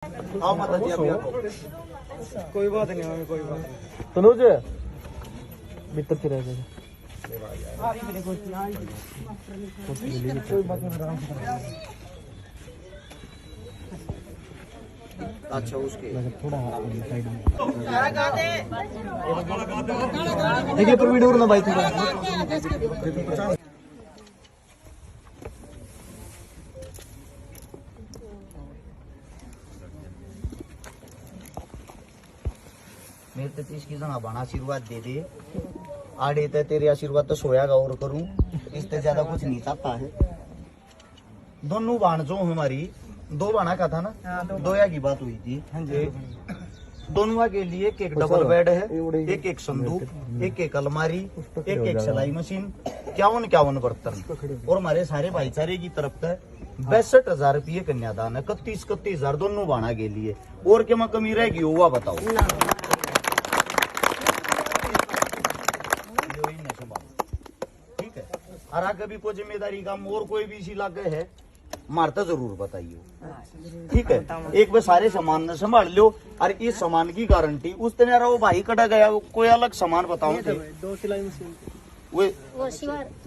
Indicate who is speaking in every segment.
Speaker 1: आओ माता जी आप
Speaker 2: कोई बात नहीं हमें कोई बात नहीं।
Speaker 3: तनुज भीतर से रह जाएगा।
Speaker 1: अच्छा उसके
Speaker 3: थोड़ा साइड में देखिए पर वीडियो ना भाई थोड़ा
Speaker 1: मेरे तो इसकी जना बना आशीर्वाद दे दे आड़े तो तेरे आशीर्वाद तो सोयागा और करूं इससे ज्यादा कुछ नहीं चाहता है। दोनों बाण जो हमारी दो बाणा का था ना दोया की बात हुई थी दोनों के लिए एक एक डबल बेड है, एक एक संदूक, एक एक अलमारी, एक एक सिलाई मशीन, 51 बर्तन और हमारे सारे भाईचारे की तरफ से 62,000 रुपये कन्यादान है। 31,000 दोनों बाणा के लिए और क्या कमी रहेगी हुआ बताओ। ठीक है और आगे भी कोई जिम्मेदारी काम और कोई भी इसी लागे है मारता जरूर बताइए। ठीक है एक बार सारे सामान न संभाल लो और इस सामान की गारंटी उस दिन यार वो भाई कटा गया कोई अलग सामान बताओ थे
Speaker 2: दो सिलाई मशीन
Speaker 1: वो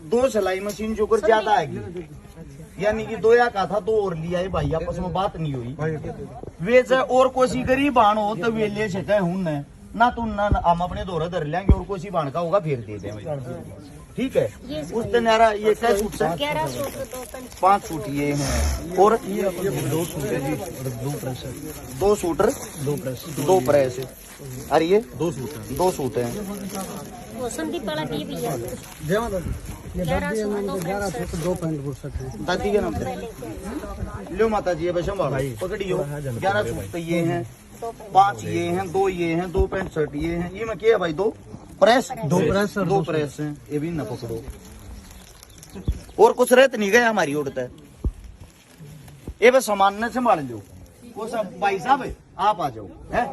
Speaker 1: दो सिलाई मशीन जो कर ज्यादा आएगी यानी कि दोया का था दो और लिया है भाई आपस में बात नहीं हुई वे चाहे और कोई गरीब बाण हो तो वे ले सके हूं ना तो ना हम अपने दौरे धर लेंगे और कोई बाण का होगा फिर दे देंगे। ठीक है उस दिन यार ये क्या सूट है 5 सूट ये हैं और ये 2 सूट है जी 2 सूटर 2 प्रेस अरे ये 2 सूट है
Speaker 4: वो संदीप वाला भी है
Speaker 1: दादी के नाम पे लो माता जी बस पकड़ियो 11 सूट तो ये हैं 5 ये हैं 2 ये हैं 2 पैंट शर्ट ये हैं ये में क्या है भाई 2 प्रेस हैं ये भी न पकड़ो और कुछ रहते नहीं गया हमारी उड़ता है ये बस सामान न संभाल लो वो सब भाई साहब आप आ जाओ है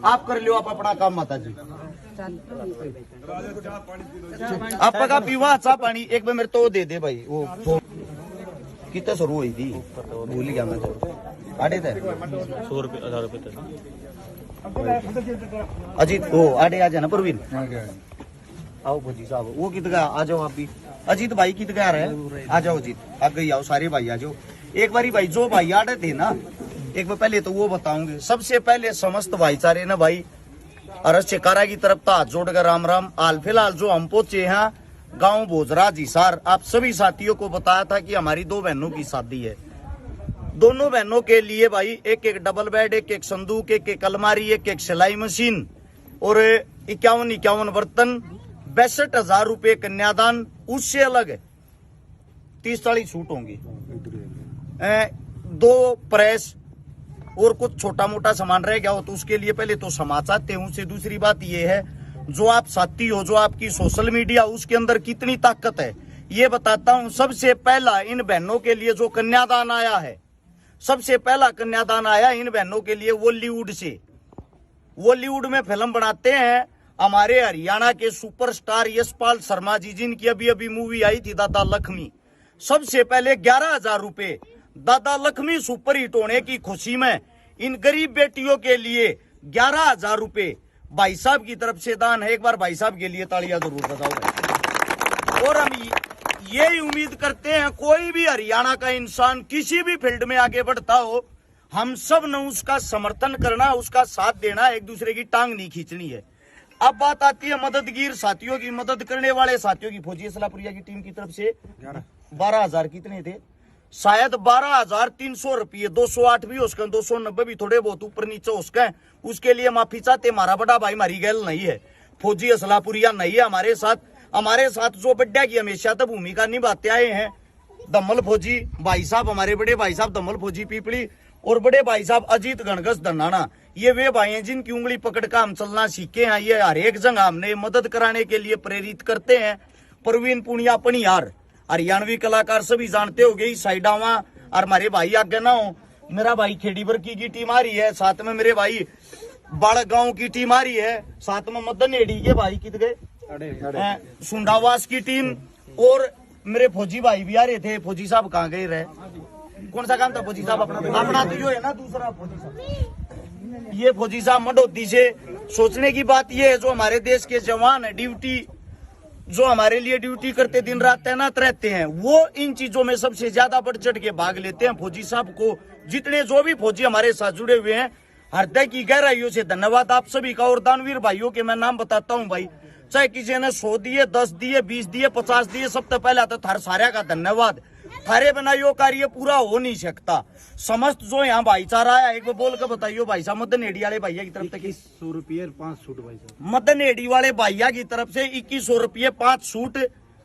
Speaker 1: आप कर लो आप अपना काम माता जी आपका पीवा चाह पानी एक बार मेरे तो दे दे भाई वो कितना शुरू हुई थी भूल गया मैं तो आड़े थे
Speaker 3: 100 रुपए 1000 रुपए
Speaker 1: अजीत वो आड़े आ जाना परवीन आओ भोजी साहब वो कितना आ जाओ आप भी अजीत भाई कितना आ रहे हैं आ जाओ अजीत आगे आओ सारे भाई आ जाओ एक बारी भाई जो भाई आड़े थे ना एक बार पहले तो वो बताऊंगे सबसे पहले समस्त भाईचारे ना भाई अरस चेकारा की तरफ हाथ जोड़कर राम राम। हाल फिलहाल जो हम पहुंचे यहाँ गांव भोजरा हिसार आप सभी साथियों को बताया था कि हमारी 2 बहनों की शादी है। दोनों बहनों के लिए भाई एक एक डबल बेड एक एक संदूक एक एक अलमारी एक एक सिलाई मशीन और 51 बर्तन 62,000 रुपये कन्यादान उससे अलग 30-40 सूट होंगे 2 प्रेस और कुछ छोटा मोटा सामान रह गया हो तो उसके लिए पहले तो क्षमा चाहते हूं। से दूसरी बात ये है जो आप साथी हो जो आपकी सोशल मीडिया उसके अंदर कितनी ताकत है ये बताता हूं। सबसे पहला इन बहनों के लिए जो कन्यादान आया है सबसे पहला कन्यादान आया इन बहनों के लिए बॉलीवुड से। बॉलीवुड में फिल्म बनाते हैं हमारे हरियाणा के सुपरस्टार यशपाल शर्मा जी जिनकी अभी अभी मूवी आई थी दादा लक्ष्मी। सबसे पहले 11,000 रुपए दादा लक्ष्मी सुपर हिट होने की खुशी में इन गरीब बेटियों के लिए 11,000 रुपए भाई साहब की तरफ से दान है। एक बार भाई साहब के लिए तालियां जरूर बजाओ। और हम यही उम्मीद करते हैं कोई भी हरियाणा का इंसान किसी भी फील्ड में आगे बढ़ता हो हम सब ने उसका समर्थन करना उसका साथ देना एक दूसरे की टांग नहीं खींचनी है। अब बात आती है मददगीर साथियों की मदद करने वाले साथियों की। फौजी असलापुरिया की टीम की तरफ से 12,000 कितने थे शायद 12,300 रुपये 208 भी उसका 290 भी थोड़े बहुत ऊपर नीचे उसका उसके लिए माफी चाहते। हमारा बड़ा भाई मारी गैल नहीं है फौजी असलापुरिया नहीं है हमारे साथ जो बड्डा की हमेशा तो भूमिका निभाते आए हैं दमल फौजी भाई साहब हमारे बड़े भाई साहब दमल फौजी पीपली और बड़े भाई साहब अजीत गणगस धनाना ये वे भाई हैं जिनकी उंगली पकड़ कर हम चलना सीखे हैं। ये हर एक जगह हमने मदद कराने के लिए प्रेरित करते हैं। परवीन पुनिया पनियार हरियाणवी कलाकार सभी जानते हो गई साइडावा और हमारे भाई आगे ना हो मेरा भाई खेड़ीबर की टीम आ रही है साथ में मेरे भाई बाड़क गांव की टीम आ रही है साथ में मदन एडी के भाई कित गए सुंडावास की टीम और मेरे फौजी भाई भी आ रहे थे। फौजी साहब कहाँ गए रहे कौन सा काम था फौजी साहब अपना तो यो है ना दूसरा फौजी साहब। ये फौजी साहब मंडोती से सोचने की बात ये है, जो हमारे देश के जवान है ड्यूटी, जो हमारे लिए ड्यूटी करते दिन रात तैनात रहते हैं, वो इन चीजों में सबसे ज्यादा बढ़ चढ़ के भाग लेते हैं। फौजी साहब को जितने जो भी फौजी हमारे साथ जुड़े हुए हैं, हृदय की गहराइयों से धन्यवाद आप सभी का। और दानवीर भाइयों के मैं नाम बताता हूँ भाई, चाहे किसी ने 100 दिए, 10 दिए, 20 दिए, 50 दिए, सबसे पहले तो थार सारे का धन्यवाद। थारे बिना यो कार्य पूरा हो नहीं सकता। समस्त जो यहाँ भाईचारा है, एक बार बोल के बताइयो भाई साहब, मदन हेड़ी वाले भैया की तरफ से
Speaker 2: 100 रुपये 5 सूट भाई साहब।
Speaker 1: मदन हेड़ी वाले भैया की तरफ से 2100 रुपये 5 सूट,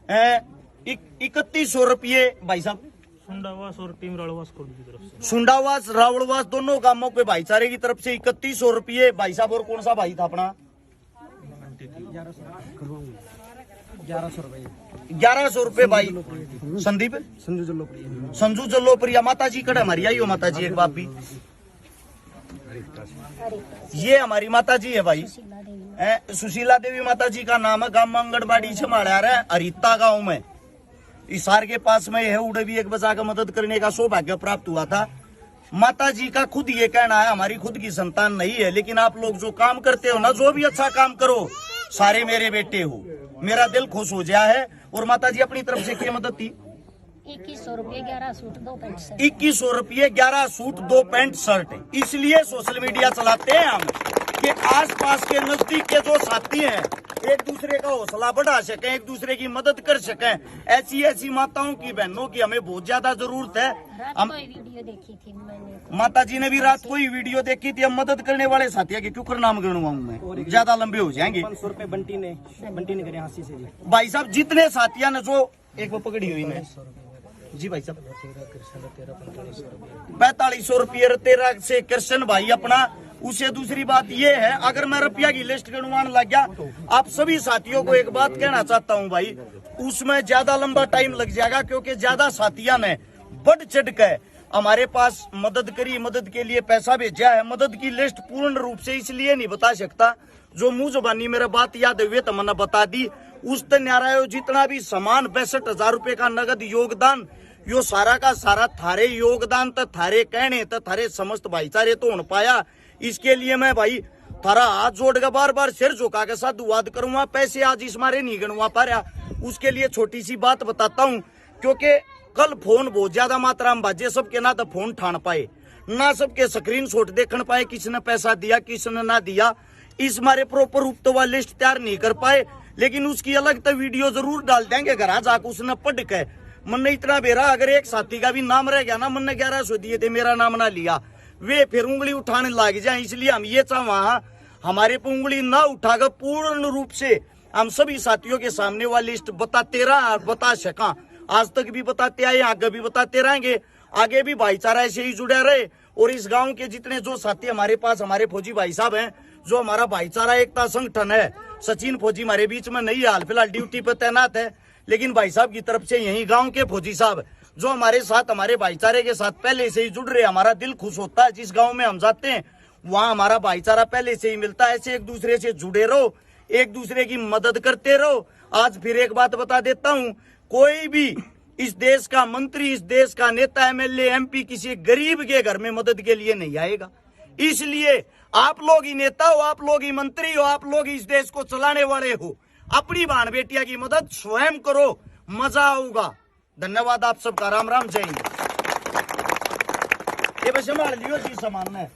Speaker 1: 3100 रुपये भाई साहब
Speaker 3: सुंडावास और टीम राड़वास कोड की तरफ से,
Speaker 1: सुंडावास रावड़वास दोनों गांवों के भाईचारे की तरफ से 3100 रुपये भाई साहब। और कौन सा भाई था अपना 1100 रुपये भाई संदीप संजू जल्लोप्रिया माता जी कड़े हमारी आई हो माता जी एक बात भी, ये हमारी माता जी है भाई, सुशीला देवी माता जी का नाम है। गांव आंगनबाड़ी संभाला रहा है हरिता गांव में, इसार के पास में है। उड़े भी एक बजा का मदद करने का सौभाग्य प्राप्त हुआ था। माता जी का खुद ये कहना है, हमारी खुद की संतान नहीं है, लेकिन आप लोग जो काम करते हो ना, जो भी अच्छा काम करो, सारे मेरे बेटे हो, मेरा दिल खुश हो गया है। और माता जी अपनी तरफ से क्या मदद थी?
Speaker 4: 2100 रुपये 11 सूट 2 पैंट शर्ट।
Speaker 1: 2100 रुपये 11 सूट 2 पैंट शर्ट। इसलिए सोशल मीडिया चलाते हैं हम कि आसपास के नजदीक के जो साथी हैं एक दूसरे का हौसला बढ़ा सकें, एक दूसरे की मदद कर सकें। ऐसी ऐसी माताओं की, बहनों की हमें बहुत ज्यादा जरूरत है।
Speaker 4: रात को वीडियो देखी थी मैंने,
Speaker 1: माता जी ने भी रात को ही वीडियो देखी थी। हम मदद करने वाले साथियों के क्यों नाम गिनवाऊं मैं, ज्यादा लंबे हो जाएंगे।
Speaker 2: 500 रुपये बंटी ने करे हाथी से जी
Speaker 1: भाई साहब जितने साथियों ने जो एक वो पकड़ी हुई मैं जी भाई साहब 4500 रुपये 13 से कृष्ण भाई अपना। उसे दूसरी बात ये है, अगर मैं रुपया की लिस्ट गिनवाने लग गया, आप सभी साथियों को एक बात कहना चाहता हूं भाई, उसमें ज्यादा लंबा टाइम लग जाएगा, क्योंकि ज्यादा साथियों ने बढ़ चढ़ कर हमारे पास मदद करी, मदद के लिए पैसा भेजा है। मदद की लिस्ट पूर्ण रूप से इसलिए नहीं बता सकता, जो मुंह जुबानी मेरा बात याद हुए तो मैंने बता दी। उस न्यारा जितना भी सामान 62,000 रुपए का नगद योगदान, यो सारा का सारा थारे योगदान तो थारे कहने तो थारे समस्त भाईचारे तो हो पाया। इसके लिए मैं भाई थारा हाथ जोड़ के बार बार सिर झुका के साधुवाद करूंगा। पैसे आज इस मारे नहीं गणवा पा रहा, उसके लिए छोटी सी बात बताता हूं, क्योंकि कल फोन बहुत ज्यादा मात्रा में बाजे, सबके ना तो फोन ठान पाए, ना सबके स्क्रीन शॉट देखने पाए, किसने पैसा दिया किसने ना दिया, इस मारे प्रॉपर रूप तो वह लिस्ट तैयार नहीं कर पाए। लेकिन उसकी अलग तो वीडियो जरूर डाल देंगे घर जाकर, उसने पढ़ के मन ने इतना बेरा, अगर एक साथी का भी नाम रह गया ना, मन ने 1100 दिए थे मेरा नाम ना लिया, वे फिर उंगली उठाने लग जाए। इसलिए हम ये चाह हमारे पे उंगली ना उठाकर पूर्ण रूप से हम सभी साथियों के सामने वाली लिस्ट बता सका। आज तक भी बताते आए, आगे भी बताते रहेंगे, आगे भी भाईचारा ऐसे ही जुड़े रहे। और इस गांव के जितने जो साथी हमारे पास, हमारे फौजी भाई साहब हैं, जो हमारा भाईचारा एकता संगठन है, सचिन फौजी हमारे बीच में नहीं, हाल फिलहाल ड्यूटी पर तैनात है, लेकिन भाई साहब की तरफ से यही गांव के फौजी साहब जो हमारे साथ, हमारे भाईचारे के साथ पहले से ही जुड़ रहे, हमारा दिल खुश होता है। जिस गांव में हम जाते हैं वहां हमारा भाईचारा पहले से ही मिलता है। ऐसे एक दूसरे से जुड़े रहो, एक दूसरे की मदद करते रहो। आज फिर एक बात बता देता हूं, कोई भी इस देश का मंत्री, इस देश का नेता, एमएलए, एमपी किसी गरीब के घर में मदद के लिए नहीं आएगा। इसलिए आप लोग ही नेता हो, आप लोग ही मंत्री हो, आप लोग इस देश को चलाने वाले हो। अपनी बहन बेटिया की मदद स्वयं करो, मजा आऊगा। धन्यवाद आप सबका। राम राम, जय हिंद। ये बस संभाल लियो जी सामान में।